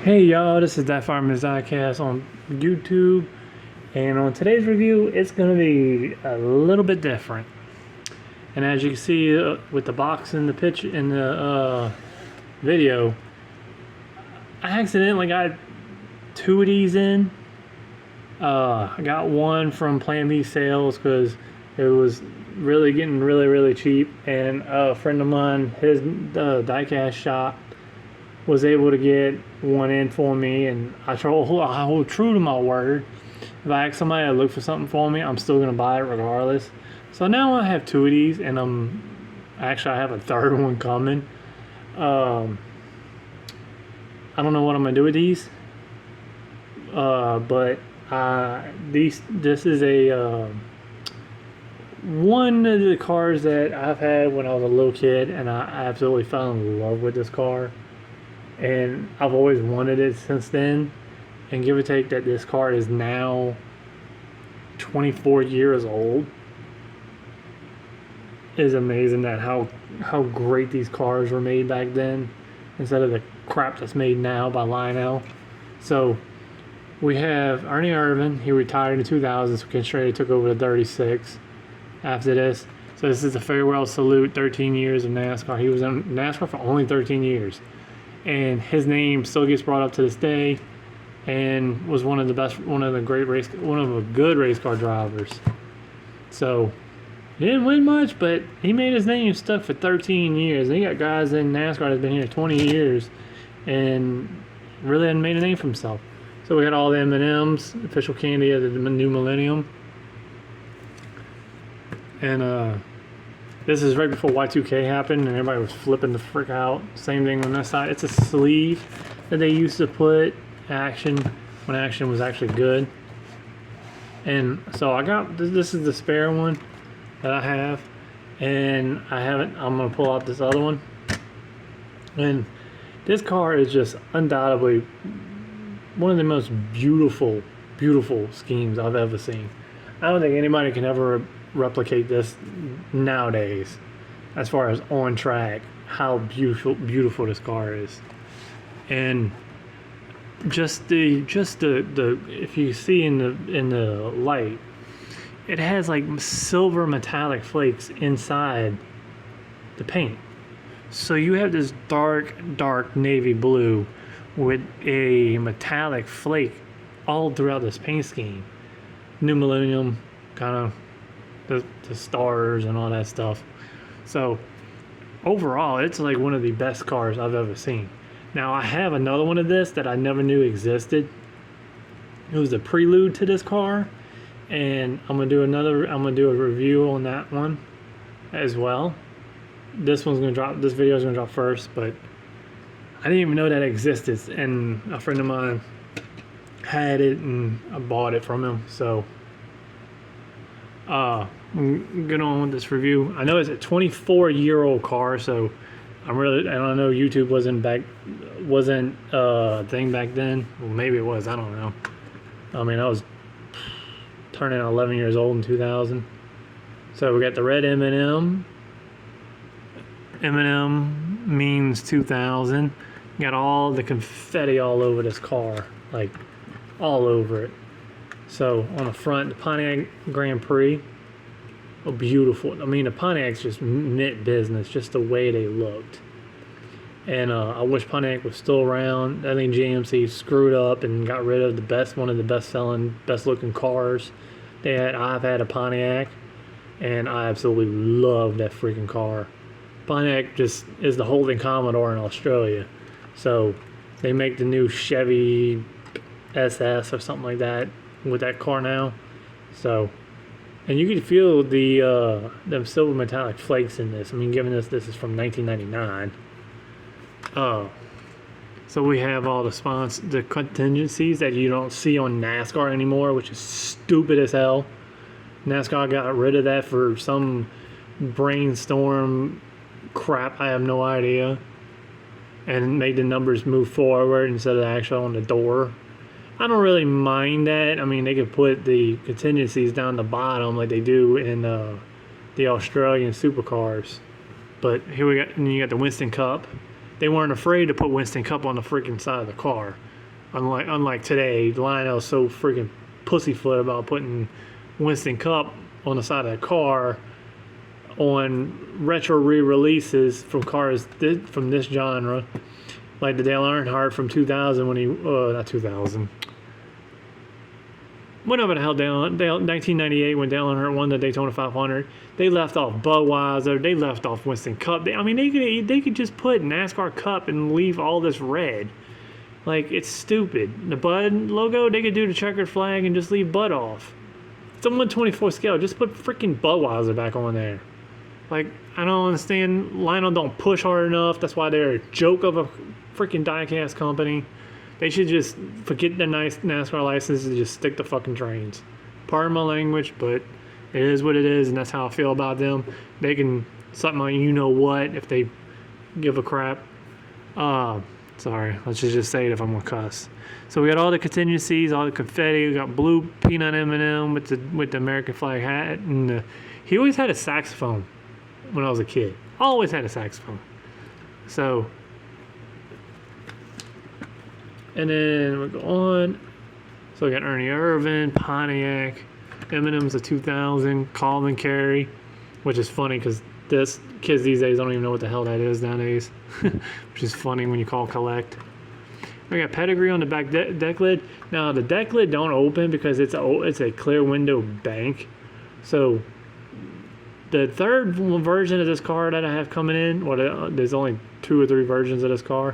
Hey y'all, this is That Farmer's Diecast on YouTube, and on today's review, it's going to be a little bit different. And as you can see with the box in the picture in the video, I accidentally got two of these in. I got one from Plan B sales because it was really getting really cheap, and a friend of mine, his diecast shop, was able to get one in for me, and I hold true to my word. If I ask somebody to look for something for me, I'm still gonna buy it regardless. So now I have two of these, and I have a third one coming. I don't know what I'm gonna do with these, but this is a one of the cars that I've had when I was a little kid, and I absolutely fell in love with this car. And I've always wanted it since then. And give or take that this car is now 24 years old. It is amazing that how great these cars were made back then instead of the crap that's made now by Lionel. So we have Ernie Irvan. He retired in 2000, so Ken Schrader took over the 36 after this. So this is a farewell salute, 13 years of NASCAR. He was in NASCAR for only 13 years. And his name still gets brought up to this day, and was one of the good race car drivers. So he didn't win much, but he made his name stuck for 13 years. And you got guys in NASCAR that's been here 20 years and really hadn't made a name for himself. So we got all the M&Ms, official candy of the new millennium, and this is right before Y2K happened, and everybody was flipping the frick out. Same thing on this side. It's a sleeve that they used to put action when action was actually good. And so I got this is the spare one that I have, and I'm gonna pull out this other one. And this car is just undoubtedly one of the most beautiful schemes I've ever seen. I don't think anybody can ever replicate this nowadays as far as on track, how beautiful this car is. And just the if you see in the light, it has like silver metallic flakes inside the paint. So you have this dark navy blue with a metallic flake all throughout this paint scheme. New Millennium kind of the stars and all that stuff. So overall, it's like one of the best cars I've ever seen. Now I have another one of this that I never knew existed. It was a prelude to this car, and I'm gonna do a review on that one as well. This video is gonna drop first, but I didn't even know that existed, and a friend of mine had it and I bought it from him. So get on with this review. I know it's a 24-year-old car, so I don't know, YouTube wasn't a thing back then. Well, maybe it was, I don't know. I mean, I was turning 11 years old in 2000. So we got the red M&M. M&M means 2000. Got all the confetti all over this car, like all over it. So on the front, the Pontiac Grand Prix, beautiful. I mean, the Pontiacs just meant business, just the way they looked. And I wish Pontiac was still around. I think GMC screwed up and got rid of one of the best-selling, best-looking cars they had. I've had a Pontiac, and I absolutely love that freaking car. Pontiac just is the Holden Commodore in Australia. So they make the new Chevy SS or something like that with that car now. So, and you can feel the silver metallic flakes in this. I mean, given this is from 1999. So we have all the contingencies that you don't see on NASCAR anymore, which is stupid as hell. NASCAR got rid of that for some brainstorm crap, I have no idea, and made the numbers move forward instead of actually on the door. I don't really mind that. I mean, they could put the contingencies down the bottom like they do in the Australian supercars. But here you got the Winston Cup. They weren't afraid to put Winston Cup on the freaking side of the car. Unlike today, Lionel's so freaking pussyfoot about putting Winston Cup on the side of the car on retro re-releases from cars from this genre, like the Dale Earnhardt from 2000 when he not 2000. Whenever the hell 1998 when Dale Earnhardt won the Daytona 500, they left off Budweiser, they left off Winston Cup. They could just put NASCAR Cup and leave all this red. Like, it's stupid. The Bud logo, they could do the checkered flag and just leave Bud off. It's a 1/24 scale. Just put freaking Budweiser back on there. Like, I don't understand. Lionel don't push hard enough. That's why they're a joke of a freaking diecast company. They should just forget their nice NASCAR license and just stick to fucking trains. Pardon my language, but it is what it is, and that's how I feel about them. They can suck my you-know-what if they give a crap. Sorry, let's just say it if I'm gonna cuss. So we got all the contingencies, all the confetti. We got blue peanut M&M with the American flag hat, and he always had a saxophone when I was a kid. Always had a saxophone. So, and then we go on. So we got Ernie Irvan, Pontiac, M&M's a 2000, Call and Carry, which is funny because kids these days don't even know what the hell that is nowadays, which is funny when you call collect. We got pedigree on the back deck lid. Now the deck lid don't open because it's a clear window bank. So the third version of this car that I have coming in, there's only 2 or 3 versions of this car.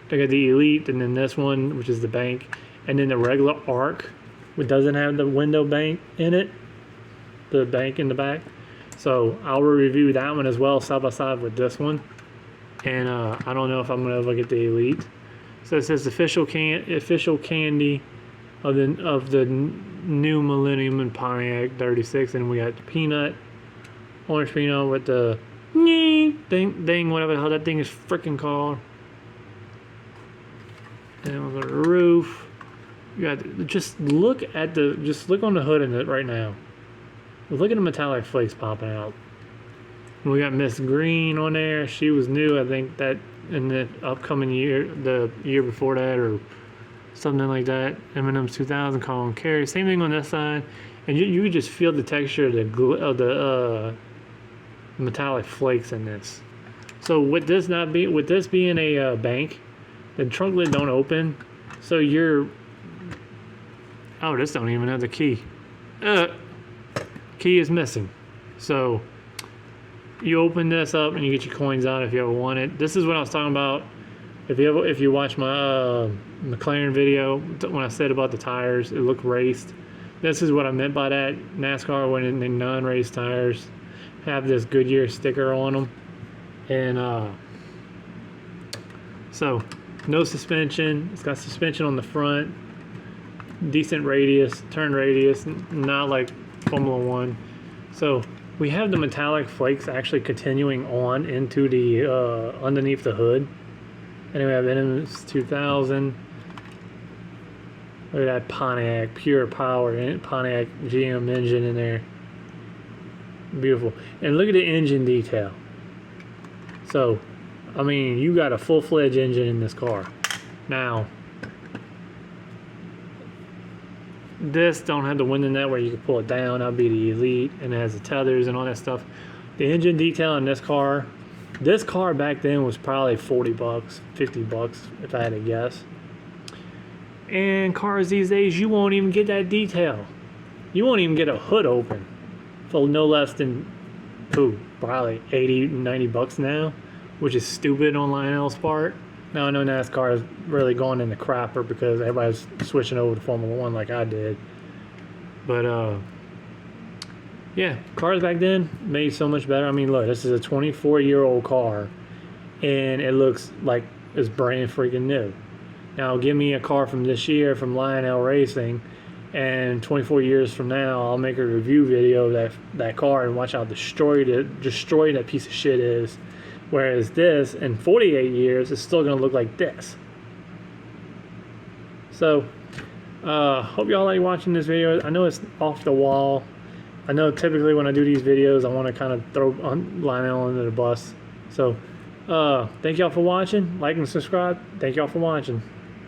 They got the Elite and then this one, which is the bank, and then the regular Arc, which doesn't have the window bank in it, the bank in the back. So I'll review that one as well, side by side with this one. And I don't know if I'm gonna ever get the Elite. So it says official candy of the new Millennium and Pontiac 36, and we got the peanut, orange peanut with the thing, whatever the hell that thing is freaking called. And we'll go to the roof. You got just look on the hood in it right now. Look at the metallic flakes popping out. We got Miss Green on there. She was new, I think, that in the upcoming year, the year before that, or something like that. M&M's 2000, Colin Carey. Same thing on this side, and you could just feel the texture of the metallic flakes in this. So with this being a bank, the trunk lid don't open. So this don't even have the key. Key is missing. So you open this up and you get your coins out if you ever want it. This is what I was talking about. If you watch my McLaren video when I said about the tires, it looked raced. This is what I meant by that. NASCAR went in the non-race tires, have this Goodyear sticker on them, and so no suspension. It's got suspension on the front, decent radius, turn radius, not like Formula One. So we have the metallic flakes actually continuing on into the underneath the hood. And we have M&M's 2000. Look at that Pontiac pure power, Pontiac GM engine in there. Beautiful. And look at the engine detail. So, I mean, you got a full-fledged engine in this car. Now, this don't have the window net where you can pull it down. That'll be the Elite, and it has the tethers and all that stuff. The engine detail in this car back then was probably $40, $50 if I had to guess. And cars these days, you won't even get that detail. You won't even get a hood open for no less than probably $80, $90 now, which is stupid on Lionel's part. Now I know NASCAR is really going in the crapper because everybody's switching over to Formula One like I did. But yeah, cars back then made so much better. I mean, look, this is a 24-year-old car, and it looks like it's brand freaking new. Now, give me a car from this year from Lionel Racing, and 24 years from now, I'll make a review video of that car and watch how destroyed that piece of shit is. Whereas this, in 48 years, is still going to look like this. So, hope y'all like watching this video. I know it's off the wall. I know typically when I do these videos, I want to kind of throw Lionel under the bus. So, thank y'all for watching. Like and subscribe. Thank y'all for watching.